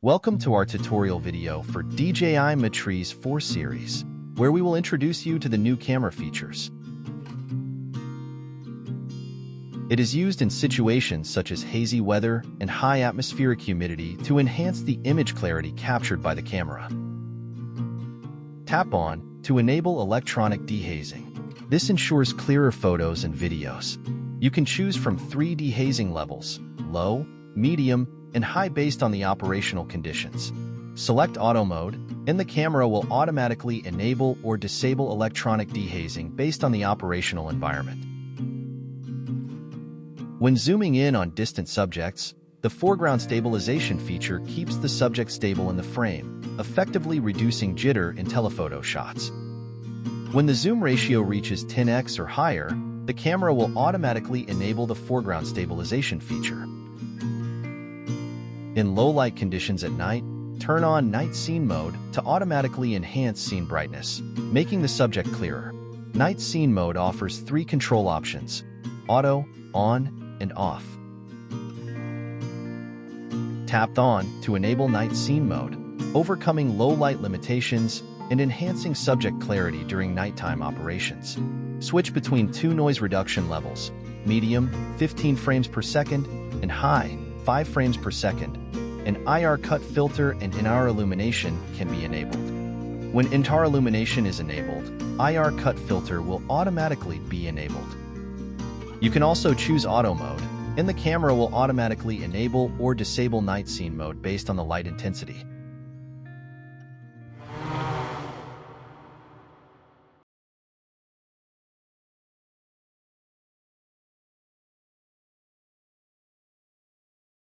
Welcome to our tutorial video for DJI Matrice 4 series, where we will introduce you to the new camera features. It is used in situations such as hazy weather and high atmospheric humidity to enhance the image clarity captured by the camera. Tap on to enable electronic dehazing. This ensures clearer photos and videos. You can choose from 3 dehazing levels: low, medium, and high based on the operational conditions. Select Auto Mode, and the camera will automatically enable or disable electronic dehazing based on the operational environment. When zooming in on distant subjects, the foreground stabilization feature keeps the subject stable in the frame, effectively reducing jitter in telephoto shots. When the zoom ratio reaches 10x or higher, the camera will automatically enable the foreground stabilization feature. In low-light conditions at night, turn on Night Scene Mode to automatically enhance scene brightness, making the subject clearer. Night Scene Mode offers 3 control options: Auto, On, and Off. Tap on to enable Night Scene Mode, overcoming low-light limitations and enhancing subject clarity during nighttime operations. Switch between 2 noise reduction levels: medium, 15 frames per second, and high, 5 frames per second. An IR cut filter and IR illumination can be enabled. When IR illumination is enabled, IR cut filter will automatically be enabled. You can also choose Auto Mode, and the camera will automatically enable or disable Night Scene Mode based on the light intensity.